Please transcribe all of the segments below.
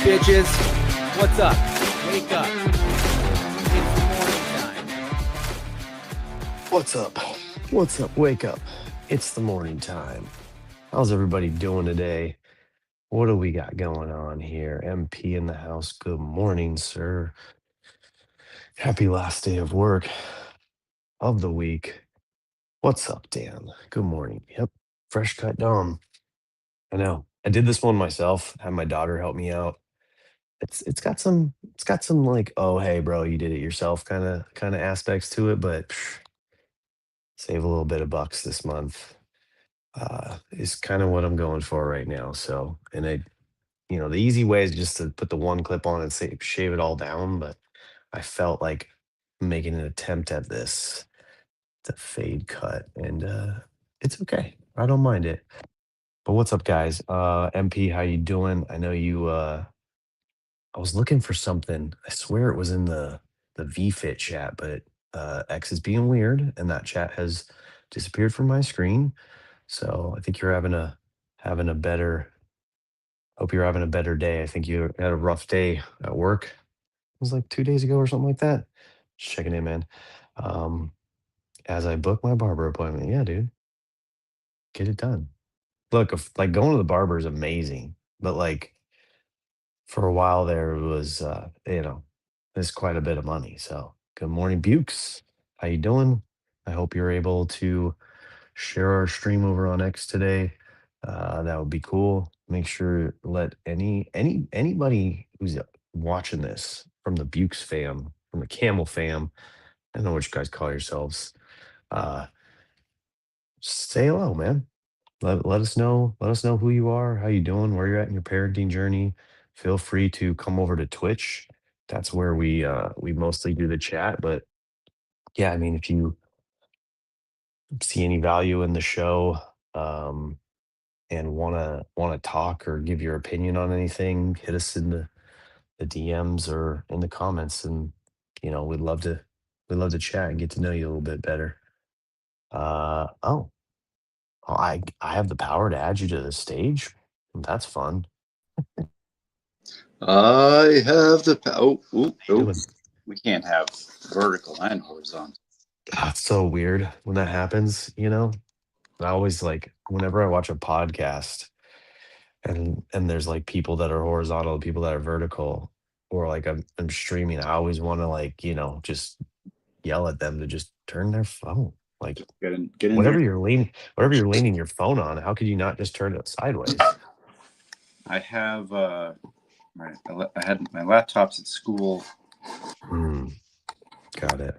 bitches. What's up? Wake up. It's morning time. What's up? What's up? Wake up. It's the morning time. How's everybody doing today? What do we got going on here? MP in the house. Good morning, sir. Happy last day of work of the week. What's up, Dan? Good morning. Yep. Fresh cut Dom. I know. I did this one myself. Had my daughter help me out. It's got some like, oh hey bro, you did it yourself kind of aspects to it, but save a little bit of bucks this month is kind of what I'm going for right now. So, and the easy way is just to put the one clip on and say shave it all down. But I felt like making an attempt at this, the fade cut, and it's okay. I don't mind it. But what's up, guys? MP, how you doing? I know you. I was looking for something. I swear it was in the VFit chat, but X is being weird, and that chat has disappeared from my screen. So I think you're having a better. Hope you're having a better day. I think you had a rough day at work. It was like 2 days ago or something like that. Just checking in, man. Um, as I book my barber appointment, yeah, dude, get it done. Look, like going to the barber is amazing, but like for a while there it was, it's quite a bit of money. So good morning, Bukes. How you doing? I hope you're able to share our stream over on X today. That would be cool. Make sure let anybody who's watching this from the Bukes fam, from the Camel fam, I don't know what you guys call yourselves. Uh, say hello, man. Let us know. Let us know who you are, how you doing, where you're at in your parenting journey. Feel free to come over to Twitch. That's where we mostly do the chat. But yeah, I mean, if you see any value in the show, um, and wanna talk or give your opinion on anything, hit us in the DMs or in the comments, and we'd love to chat and get to know you a little bit better. Oh, I have the power to add you to the stage. That's fun. I have the oh, Doing. we can't have vertical and horizontal. That's so weird when that happens. I always like whenever I watch a podcast and there's like people that are horizontal, people that are vertical, or like I'm streaming, I always want to like, just yell at them to just turn their phone. Like Just get in whatever there. you're leaning your phone on, how could you not just turn it sideways? I have I had my laptops at school. Got it.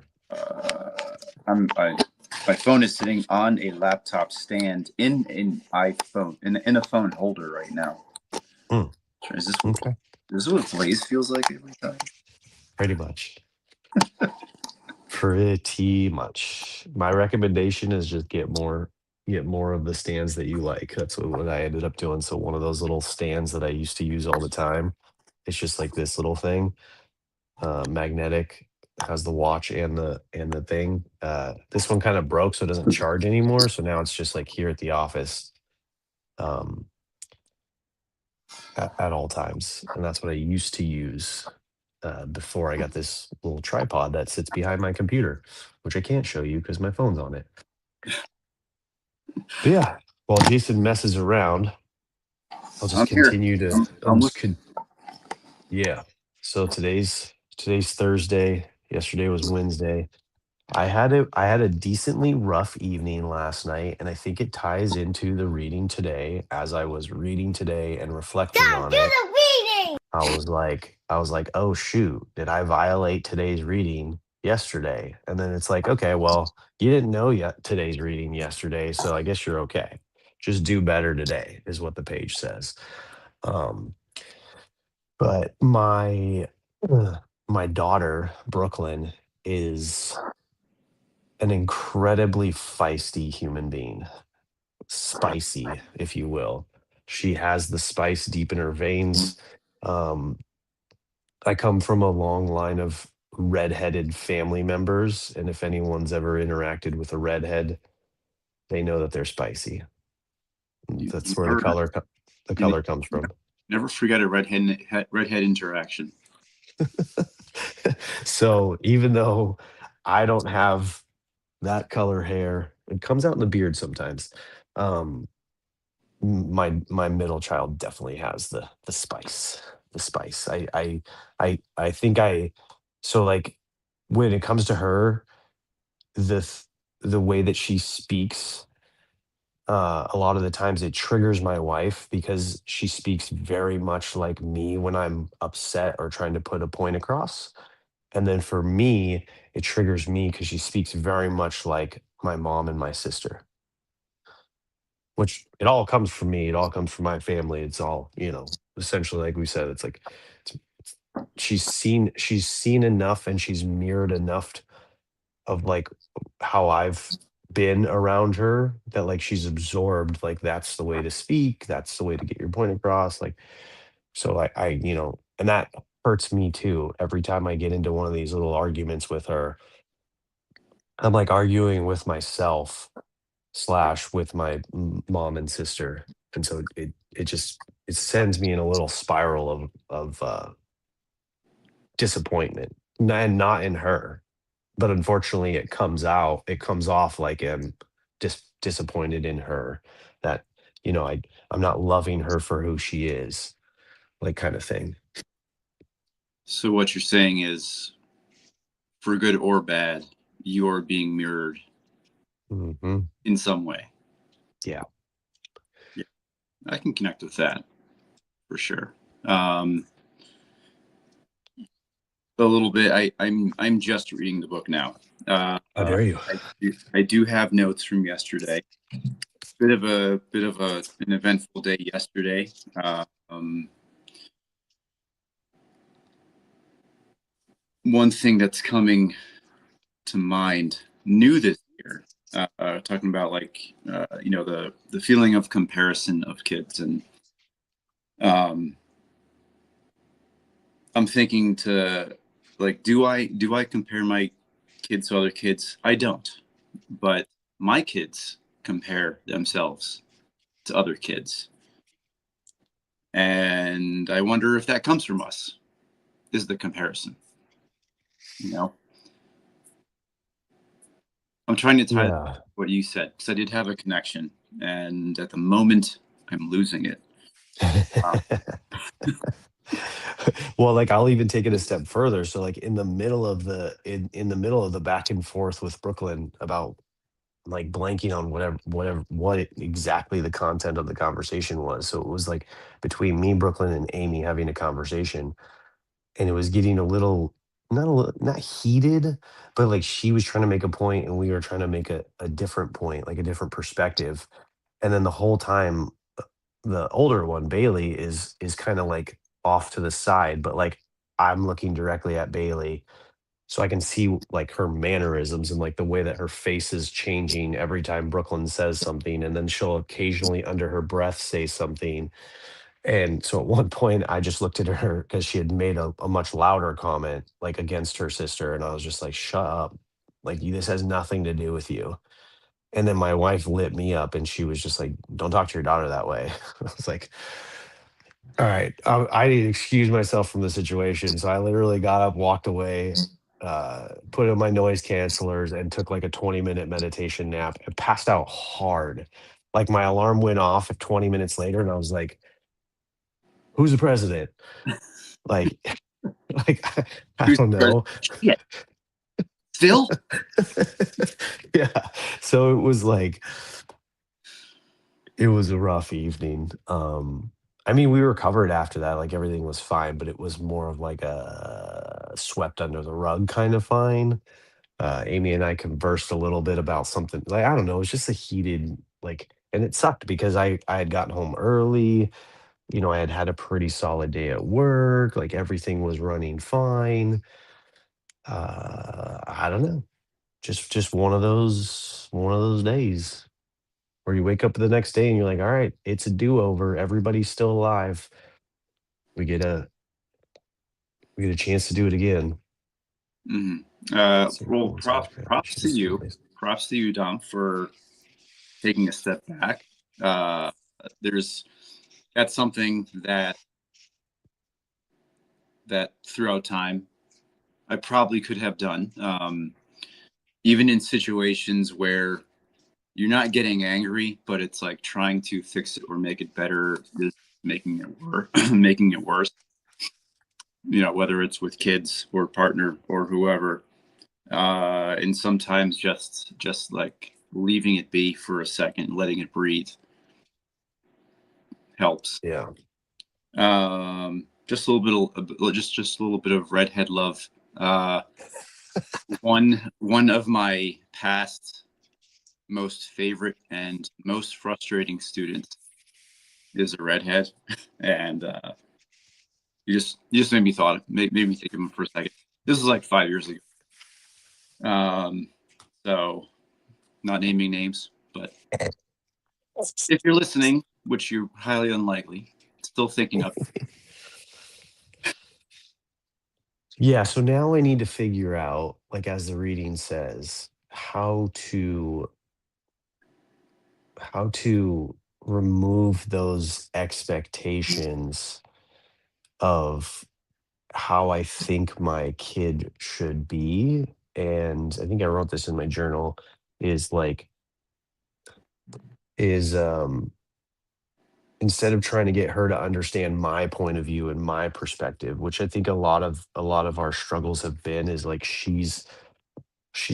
My phone is sitting on a laptop stand in an iPhone in a phone holder right now. Mm. Is this Okay. This is what Blaze feels like every time? Pretty much. Pretty much. My recommendation is just get more of the stands that you like. That's what I ended up doing. So one of those little stands that I used to use all the time, it's just like this little thing, magnetic, has the watch and the thing. This one kind of broke, so it doesn't charge anymore. So now it's just like here at the office, um, at all times, and that's what I used to use before I got this little tripod that sits behind my computer, which I can't show you because my phone's on it. But yeah, while Jason messes around, I'll just I'm here. continue to. Yeah. So today's Thursday. Yesterday was Wednesday. I had a decently rough evening last night, and I think it ties into the reading today. As I was reading today and reflecting on it, I was like, oh shoot, did I violate today's reading yesterday? And then it's like, okay, well, you didn't know yet today's reading yesterday, so I guess you're okay. Just do better today, is what the page says. Um, but my daughter, Brooklyn, is an incredibly feisty human being. Spicy, if you will. She has the spice deep in her veins. Um, I come from a long line of redheaded family members, and if anyone's ever interacted with a redhead, they know that they're spicy. You That's where the heard color comes from. Never forget a redhead interaction. So even though I don't have that color hair, it comes out in the beard sometimes. Um, my middle child definitely has the spice. The spice. I think I so like when it comes to her, the th- the way that she speaks, a lot of the times it triggers my wife because she speaks very much like me when I'm upset or trying to put a point across. And then for me, it triggers me because she speaks very much like my mom and my sister, which it all comes from me. It all comes from my family. It's all, essentially, like we said, it's like she's seen enough and she's mirrored enough of like how I've been around her that like she's absorbed like that's the way to speak, that's the way to get your point across. Like so I and that hurts me too. Every time I get into one of these little arguments with her, I'm like arguing with myself slash with my mom and sister. And so it sends me in a little spiral of disappointment. And not in her, but unfortunately it comes off like I'm disappointed in her, that I'm not loving her for who she is, like kind of thing. So what you're saying is, for good or bad, you're being mirrored Hmm. in some way. Yeah. Yeah, I can connect with that for sure. A little bit. I'm just reading the book now. How dare you? I do have notes from yesterday. Bit of an eventful day yesterday. One thing that's coming to mind new this year, talking about the feeling of comparison of kids, and I'm thinking to like, do I compare my kids to other kids? I don't, but my kids compare themselves to other kids, and I wonder if that comes from us. Is the comparison? You know, I'm trying to tie Yeah. what you said because I did have a connection, and at the moment, I'm losing it. Well, like I'll even take it a step further. So like in the middle of the back and forth with Brooklyn about like blanking on exactly the content of the conversation was. So it was like between me, Brooklyn, and Amy having a conversation, and it was getting a little not heated, but like she was trying to make a point and we were trying to make a different point, like a different perspective. And then the whole time the older one, Bailey, is kind of like off to the side, but like I'm looking directly at Bailey so I can see like her mannerisms and like the way that her face is changing every time Brooklyn says something, and then she'll occasionally under her breath say something. And so at one point I just looked at her because she had made a much louder comment like against her sister, and I was just like, shut up. Like this has nothing to do with you. And then my wife lit me up and she was just like, don't talk to your daughter that way. I was like, all right, I need to excuse myself from the situation. So I literally got up, walked away, put in my noise cancelers, and took like a 20-minute meditation nap and passed out hard. Like my alarm went off at 20 minutes later, and I was like, who's the president? Like, like I Who's don't the know. shit? Still? Yeah. So it was like, it was a rough evening. I mean, we recovered after that, like everything was fine, but it was more of like a swept under the rug kind of fine. Amy and I conversed a little bit about something like I don't know, it was just a heated like, and it sucked because I had gotten home early. I had had a pretty solid day at work. Like everything was running fine. I don't know, just one of those days where you wake up the next day and you're like, all right, it's a do-over. Everybody's still alive. We get a we get a chance to do it again. Mhm. So Well, everyone's got props to congratulations, you. families. Props to you, Dom, for taking a step back. Uh, there's That's something that that throughout time I probably could have done. Even in situations where you're not getting angry, but it's like trying to fix it or make it better is making it worse. Making it worse. Whether it's with kids or partner or whoever, and sometimes just like leaving it be for a second, letting it breathe helps. Yeah. Just a little bit of just a little bit of redhead love. One of my past most favorite and most frustrating students is a redhead, and you just made me think of him for a second. This is like 5 years ago. So not naming names, but if you're listening, which you're highly unlikely, still thinking of. Yeah, so now I need to figure out, like as the reading says, how to remove those expectations of how I think my kid should be. And I think I wrote this in my journal, is like is instead of trying to get her to understand my point of view and my perspective, which I think a lot of our struggles have been, is like she's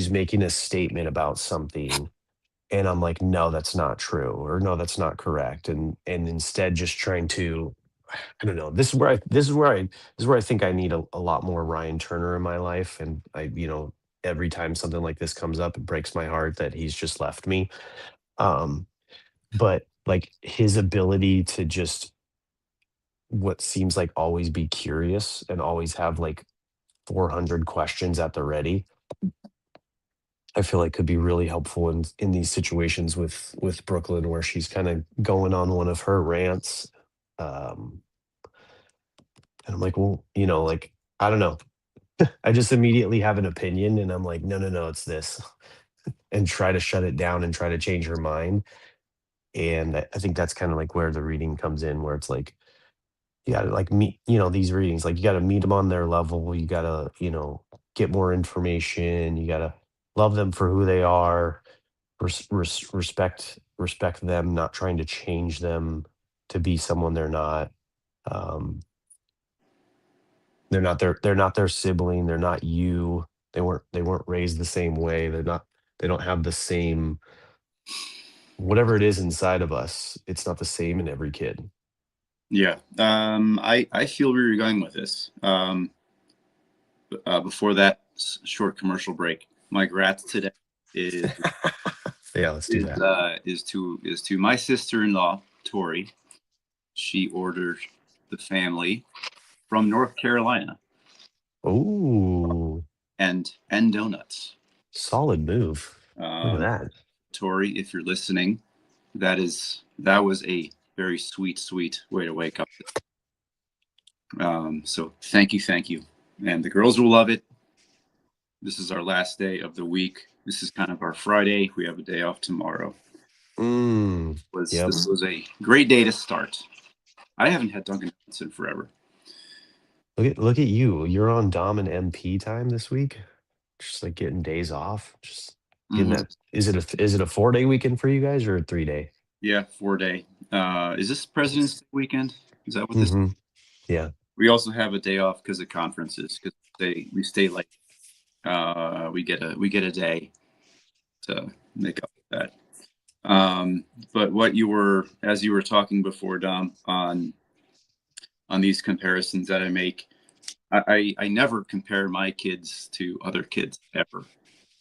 making a statement about something, and I'm like, no, that's not true, or no, that's not correct, and instead just trying to, I don't know, this is where I think I need a lot more Ryan Turner in my life. And every time something like this comes up, it breaks my heart that he's just left me. um but like his ability to just, what seems like, always be curious and always have like 400 questions at the ready, I feel like could be really helpful in these situations with Brooklyn, where she's kind of going on one of her rants. Um, and I'm like, well, like, I don't know. I just immediately have an opinion, and I'm like, no, no, no, it's this, and try to shut it down and try to change her mind. And I think that's kind of like where the reading comes in, where it's like, you gotta like meet, these readings, like you gotta meet them on their level. You gotta, get more information. You gotta love them for who they are, respect them, not trying to change them to be someone they're not. Um, they're not their sibling. They're not you. They weren't raised the same way. They don't have the same, whatever it is inside of us. It's not the same in every kid. Yeah. I feel where you're going with this. Before that short commercial break, my grat today is Yeah, let's do that. is to my sister-in-law Tori. She ordered the family from North Carolina Oh, and donuts. solid move. Look at that. Tori, if you're listening, that was a very sweet way to wake up. So thank you, and the girls will love it. This is our last day of the week. This is kind of our Friday. We have a day off tomorrow. Yep. This was a great day to start. I haven't had Dunkin' Donuts in forever. Look at you. You're on Dom and MP time this week. Just like getting days off. Just getting Mhm. that. Is it a 4-day weekend for you guys, or a 3-day? Yeah, 4-day. Is this President's Day weekend? Is that what this? Mm-hmm. Yeah. We also have a day off because of conferences. Because we stay late. We get a day to make up for that. But as you were talking before, Dom, on these comparisons that I make, I never compare my kids to other kids ever.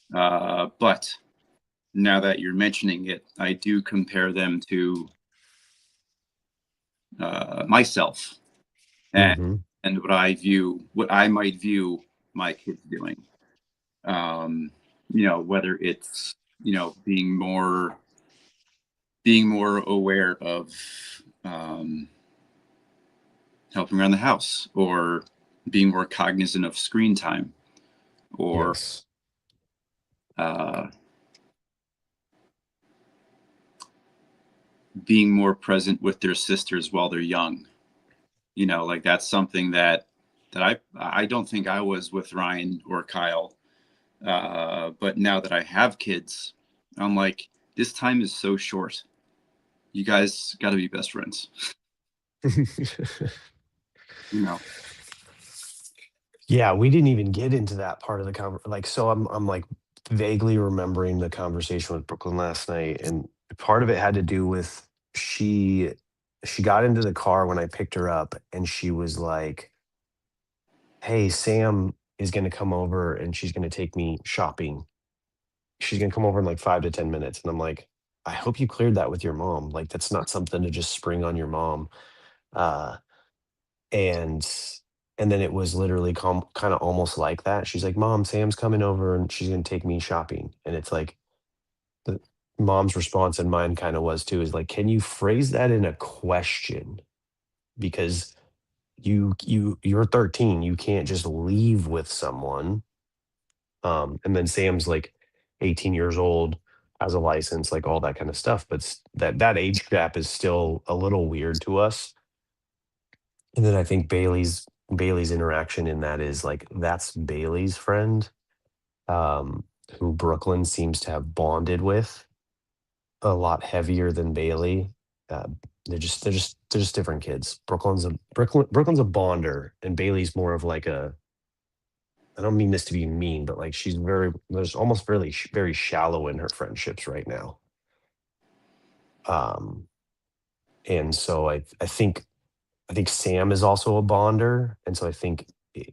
But now that you're mentioning it, I do compare them to myself and Mm-hmm. what I might view my kids doing. Whether it's being more aware of helping around the house, or being more cognizant of screen time, or Yes. uh, being more present with their sisters while they're young. Like that's something that that I don't think I was with Ryan or Kyle. But now that I have kids, I'm like, this time is so short. You guys got to be best friends. You know. Yeah, we didn't even get into that part of the like, so I'm like vaguely remembering the conversation with Brooklyn last night, and part of it had to do with she she got into the car when I picked her up, and she was like, "Hey, Sam is going to come over and she's going to take me shopping. She's going to come over in like 5 to 10 minutes." And I'm like, "I hope you cleared that with your mom. Like that's not something to just spring on your mom." Uh and and then it was literally kind of almost like that. She's like, "Mom, Sam's coming over and she's gonna take me shopping." And it's like the mom's response, and mine kind of was too, is like, "Can you phrase that in a question? Because you're 13, you can't just leave with someone." And then Sam's like 18 years old, has a license, like all that kind of stuff. But that age gap is still a little weird to us. And then I think Bailey's interaction in that is like that's Bailey's friend, who Brooklyn seems to have bonded with a lot heavier than Bailey. Uh, they're just different kids. Brooklyn's a bonder, and Bailey's more of like a. I don't mean this to be mean, but like she's there's almost very shallow in her friendships right now. Um, and so I think Sam is also a bonder, and so I think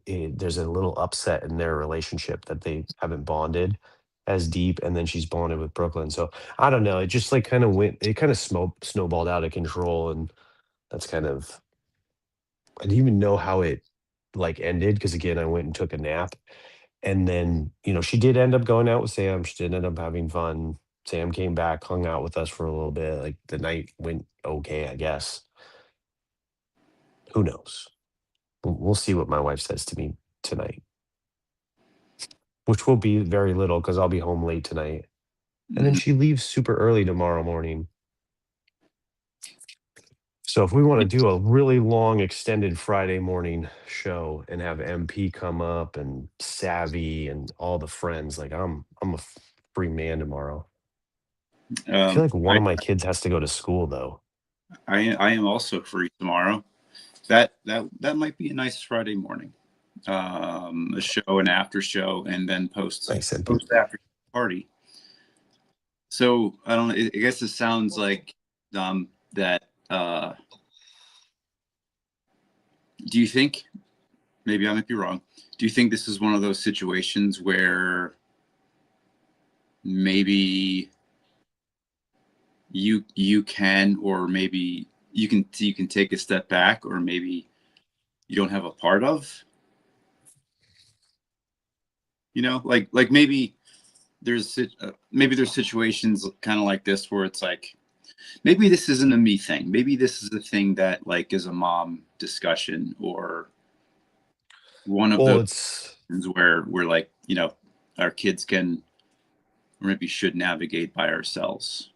there's a little upset in their relationship that they haven't bonded as deep, and then she's bonded with Brooklyn. So I don't know. It just like kind of snowballed out of control, and that's kind of I didn't even know how it like ended because again I went and took a nap, and then she did end up going out with Sam. She did end up having fun. Sam came back, hung out with us for a little bit. Like the night went okay, I guess. Who knows? We'll see what my wife says to me tonight, which will be very little because I'll be home late tonight. And then Mhm. she leaves super early tomorrow morning. So if we want to do a really long extended Friday morning show and have MP come up and Savvy and all the friends, like I'm a free man tomorrow. I feel like one I, of my kids has to go to school though. I am also free tomorrow. That might be a nice Friday morning. A show, an after show, and then Nice MP. post after party. So I don't know. I guess it sounds like that. Do you think? Maybe I might be wrong. Do you think this is one of those situations where maybe you can, or maybe you can take a step back, or maybe you don't have a part of? Like maybe there's situations kind of like this where it's like maybe this isn't a me thing. Maybe this is a thing that like is a mom discussion, or one of Well, those it's things where we're like, our kids can or maybe should navigate by ourselves.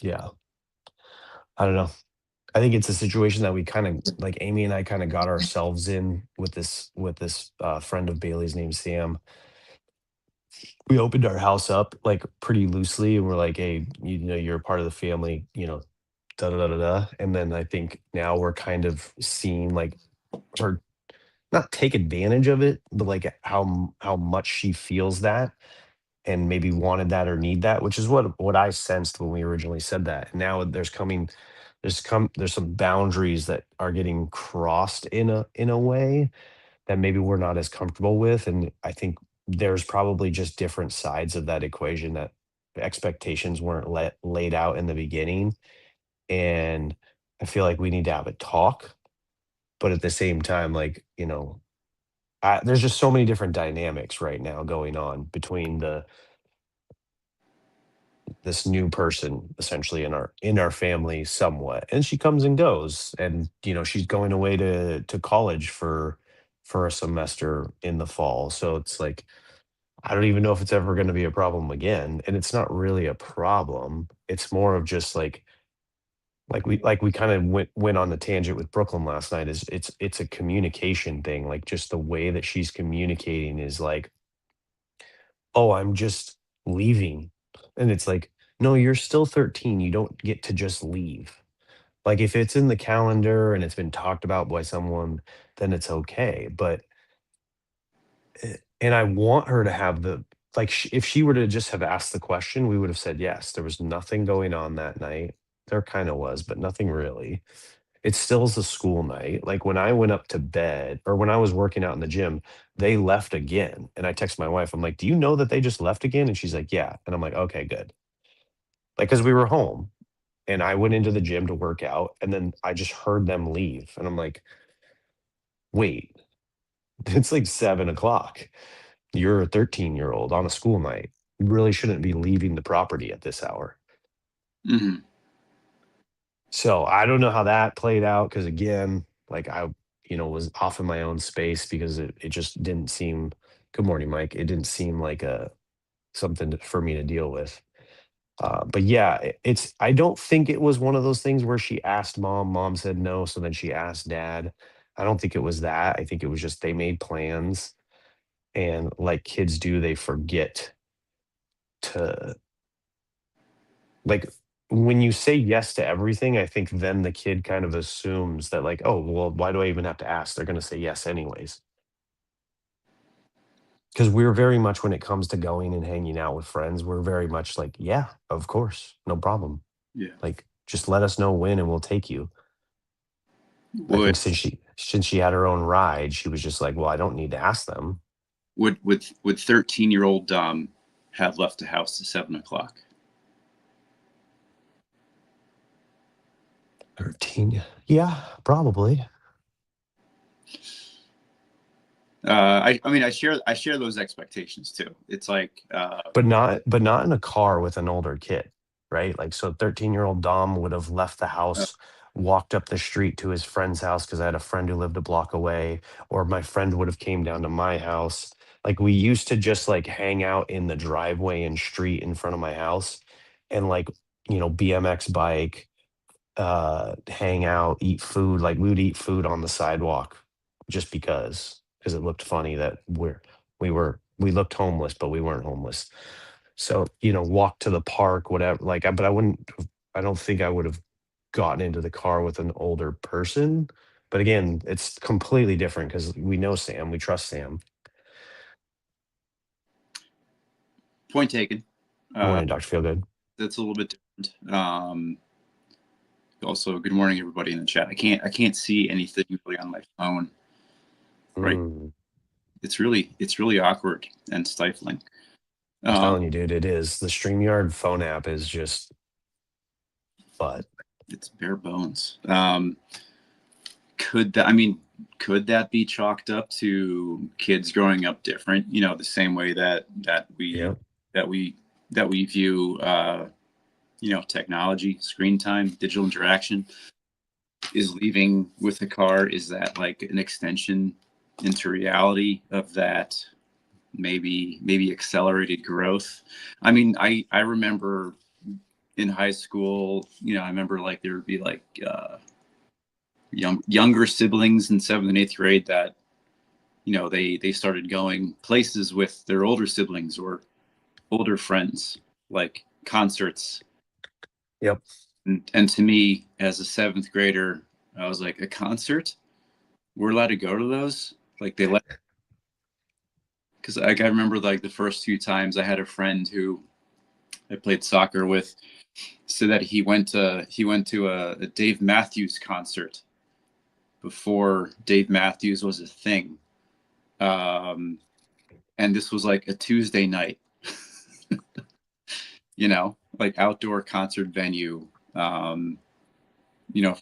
yeah, I don't know. I think it's a situation that we kind of like Amy and I kind of got ourselves in with this friend of Bailey's named Sam. We opened our house up like pretty loosely and we're like, "Hey, you're a part of the family, da da da da da." And then I think now we're kind of seeing like her not take advantage of it, but like how much she feels that and maybe wanted that or need that, which is what I sensed when we originally said that. And now there's some boundaries that are getting crossed in a way that maybe we're not as comfortable with. And I think there's probably just different sides of that equation that expectations weren't laid out in the beginning. And I feel like we need to have a talk, but at the same time, like, there's just so many different dynamics right now going on between this new person essentially in our family somewhat, and she comes and goes, and she's going away to college for a semester in the fall, so it's like I don't even know if it's ever going to be a problem again, and it's not really a problem. It's more of just like like we kind of went on the tangent with Brooklyn last night. Is it's a communication thing. Like just the way that she's communicating is like, oh, I'm just leaving, and it's like, no, you're still 13. You don't get to just leave. Like if it's in the calendar and it's been talked about by someone, then it's okay. But and I want her to have the like if she were to just have asked the question, we would have said yes. There was nothing going on that night. There kind of was, but nothing really. It still is a school night. Like when I went up to bed or when I was working out in the gym, they left again. And I text my wife, I'm like, do you know that they just left again? And she's like, yeah. And I'm like, okay, good. Like, cause we were home and I went into the gym to work out and then I just heard them leave. And I'm like, wait, it's like 7 o'clock. You're a 13-year-old on a school night. You really shouldn't be leaving the property at this hour. Hmm. So I don't know how that played out because again, like I was off in my own space because it just didn't seem. Good morning, Mike. It didn't seem like a something for me to deal with. But yeah, it's. I don't think it was one of those things where she asked mom, mom said no, so then she asked dad. I don't think it was that. I think it was just they made plans, and like kids do, they forget to like when you say yes to everything, I think then the kid kind of assumes that like, oh, well, why do I even have to ask? They're going to say yes anyways. Because we're very much when it comes to going and hanging out with friends, we're very much like, yeah, of course, no problem. Yeah. Like, just let us know when and we'll take you. I Would think since she had her own ride, she was just like, well, I don't need to ask them. would 13-year-old Dom have left the house at 7 o'clock? 13. Yeah, probably. I mean, I share those expectations too. It's like, But not in a car with an older kid, right? Like so 13-year-old Dom would have left the uh, house, walked up the street to his friend's house because I had a friend who lived a block away, or my friend would have came down to my house. Like we used to just like hang out in the driveway and street in front of my house and like, BMX bike, hang out, eat food. Like we would eat food on the sidewalk just because it looked funny that we looked homeless, but we weren't homeless. So, walk to the park, whatever. Like, but I don't think I would have gotten into the car with an older person. But again, it's completely different because we know Sam, we trust Sam. point taken. Morning, Dr. Feelgood. That's a little bit different. Also, good morning, everybody in the chat. I can't see anything really on my phone. Right. Mm, It's really awkward and stifling. I'm telling you, dude, it is. The StreamYard phone app is just, but It's bare bones. Could that be chalked up to kids growing up different? You know, the same way that we yeah. that we view technology, screen time, digital interaction. Is leaving with a car, is that like an extension into reality of that maybe accelerated growth? I mean, I remember in high school, I remember like there would be like younger siblings in 7th and 8th grade that they started going places with their older siblings or older friends, like concerts. Yep. And to me, as a 7th grader, I was like, a concert? We're allowed to go to those? Like they let, because I remember like the first few times I had a friend who I played soccer with, so that he went to a Dave Matthews concert before Dave Matthews was a thing. And this was like a Tuesday night, like outdoor concert venue.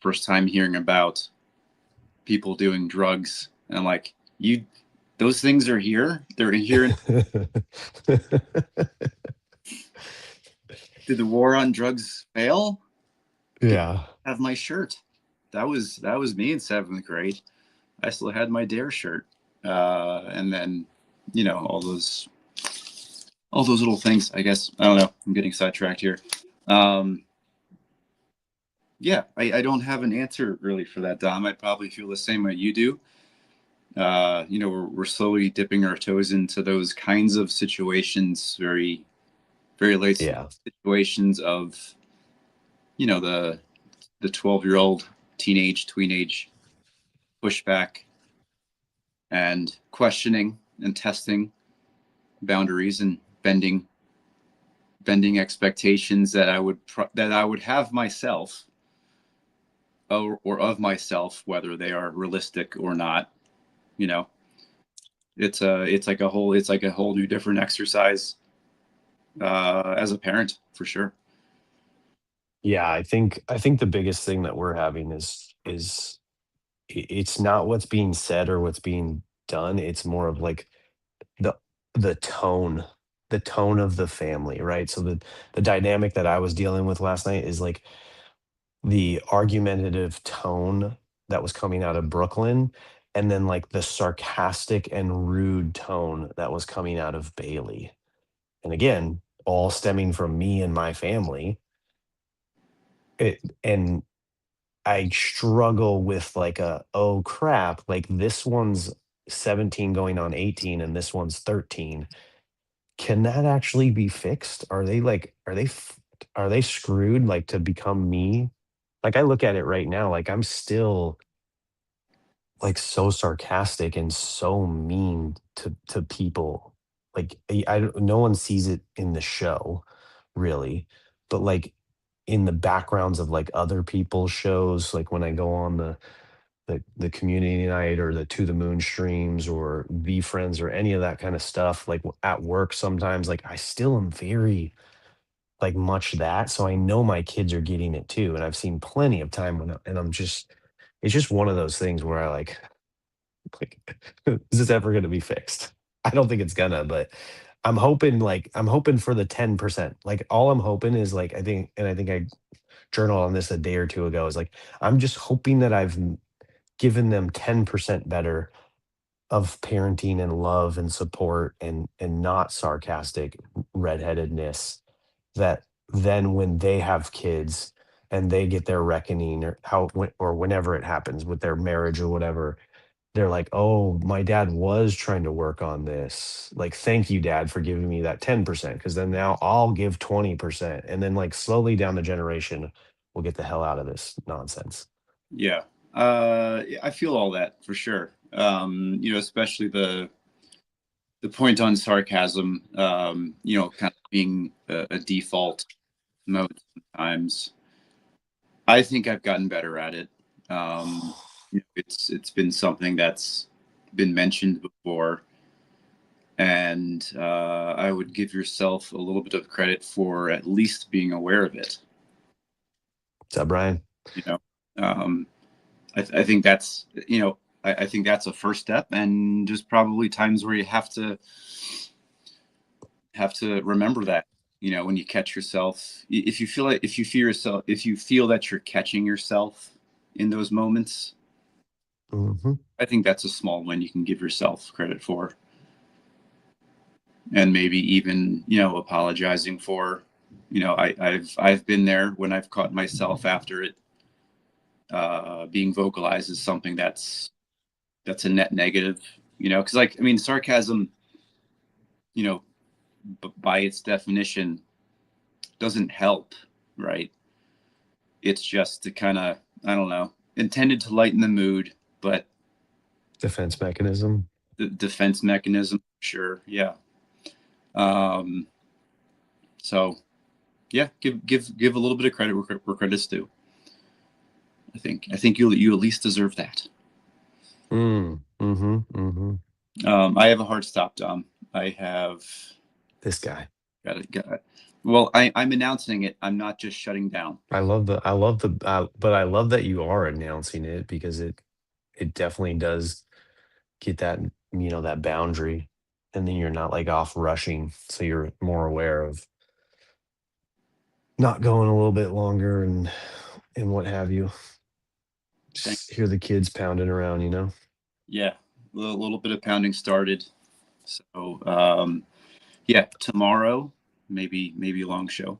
First time hearing about people doing drugs, and I'm like, those things are here. They're here. Did the war on drugs fail? Yeah. I have my shirt. That was me in 7th grade. I still had my Dare shirt. And then, all those little things, I guess. I don't know. I'm getting sidetracked here. Yeah, I don't have an answer really for that, Dom. I probably feel the same way you do. We're slowly dipping our toes into those kinds of situations, very, very late Yeah. situations of, the 12-year-old tweenage pushback and questioning and testing boundaries and bending expectations that I would have myself, or of myself, whether they are realistic or not. You know, it's like a whole new different exercise as a parent for sure. Yeah, I think the biggest thing that we're having is it's not what's being said or what's being done. It's more of like the the tone, the tone of the family, right? So the dynamic that I was dealing with last night is like the argumentative tone that was coming out of Brooklyn, and then like the sarcastic and rude tone that was coming out of Bailey. And again, all stemming from me and my family. And I struggle with like oh crap, like this one's 17 going on 18 and this one's 13. Can that actually be fixed? Are they screwed like to become me? Like I look at it right now, like I'm still like so sarcastic and so mean to people. Like no one sees it in the show really, but like in the backgrounds of like other people's shows, like when I go on the community night or the To the Moon streams or Be Friends or any of that kind of stuff, like at work sometimes, like I still am very like much that. So I know my kids are getting it too. And I've seen plenty of time and I'm just, it's just one of those things where I like, is this ever going to be fixed? I don't think it's gonna, but I'm hoping for the 10%. Like all I'm hoping is like, I think I journaled on this a day or two ago, is like, I'm just hoping that I've given them 10% better of parenting and love and support and not sarcastic redheadedness, that then when they have kids and they get their reckoning or or whenever it happens with their marriage or whatever, they're like, oh, my dad was trying to work on this, like thank you dad for giving me that 10%, because then now I'll give 20%, and then like slowly down the generation we'll get the hell out of this nonsense. Yeah, I feel all that for sure. Especially the point on sarcasm. Kind of being a default mode sometimes. I think I've gotten better at it. It's been something that's been mentioned before, and I would give yourself a little bit of credit for at least being aware of it. What's up, Brian? You know, um, I think that's I think that's a first step, and there's probably times where you have to remember that. When you catch yourself, if you feel that you're catching yourself in those moments, Hmm. I think that's a small win you can give yourself credit for, and maybe even apologizing for. I've been there when I've caught myself after it being vocalized as something that's a net negative. Because sarcasm, you know, by its definition, doesn't help, right? It's just to kind of, I don't know, intended to lighten the mood, but Defense mechanism. the defense mechanism, sure, yeah. Um, so yeah, give a little bit of credit where credit's due. I think you at least deserve that. Mm-hmm. I have a hard stop, Dom. I have This guy. got it. Well, I'm announcing it. I'm not just shutting down. But I love that you are announcing it, because it definitely does get that, that boundary, and then you're not like off rushing, so you're more aware of not going a little bit longer and what have you. Thank- Just hear the kids pounding around. Yeah, a little bit of pounding started. So yeah, tomorrow maybe a long show.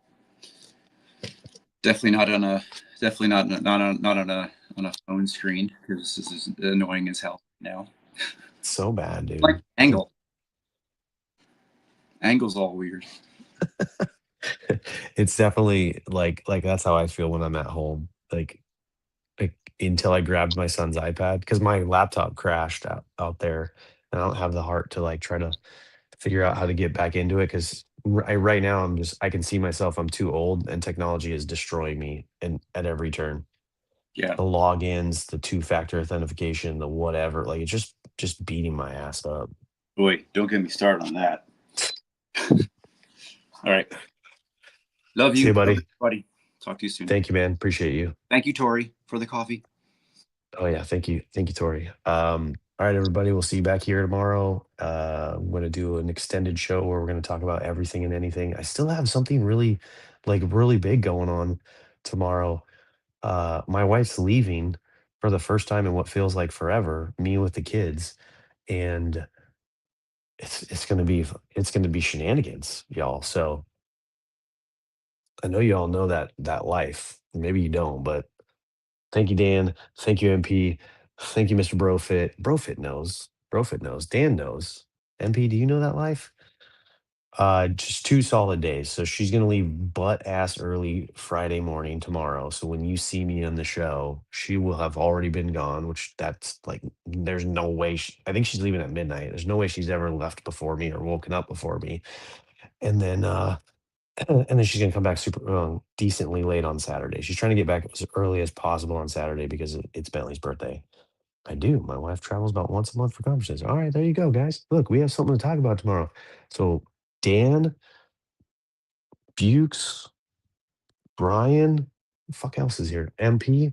Definitely not on a on a phone screen, because this is annoying as hell now. So bad, dude. Like angle's all weird. It's definitely like that's how I feel when I'm at home. Like until I grabbed my son's iPad because my laptop crashed out there, and I don't have the heart to like try to figure out how to get back into it because right now I can see myself. I'm too old, and technology is destroying me and at every turn. Yeah. The logins, the two-factor authentication, the whatever, like it's just beating my ass up. Boy, don't get me started on that. All right. Love you, See you, buddy. Buddy. Talk to you soon. Thank you, man. Appreciate you. Thank you, Tori, for the coffee. Oh yeah, thank you, Tori. All right, everybody, we'll see you back here tomorrow. I'm going to do an extended show where we're going to talk about everything and anything. I still have something really big going on tomorrow. My wife's leaving for the first time in what feels like forever, me with the kids, and it's going to be shenanigans, y'all. So I know y'all know that life. Maybe you don't, but thank you, Dan. Thank you, MP. Thank you, Mr. Brofit. Brofit knows. Brofit knows. Dan knows. MP, do you know that life? Just 2 solid days. So she's gonna leave butt ass early Friday morning tomorrow. So when you see me on the show, she will have already been gone, which that's like there's no way I think she's leaving at midnight. There's no way she's ever left before me or woken up before me. And then she's gonna come back super decently late on Saturday. She's trying to get back as early as possible on Saturday because it's Bentley's birthday. I do. My wife travels about once a month for conferences. All right, there you go, guys. Look, we have something to talk about tomorrow. So Dan, Bukes, Brian, who the fuck else is here? MP,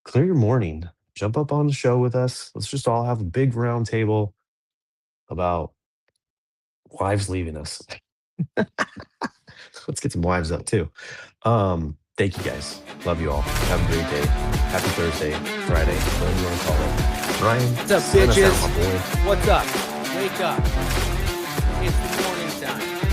clear your morning. Jump up on the show with us. Let's just all have a big round table about wives leaving us. Let's get some wives up too. Thank you guys. Love you all. Have a great day. Happy Thursday, Friday, whatever you want to call it. Ryan, What's up, sign us out, bitches? my boy. What's up? Wake up. It's the morning time.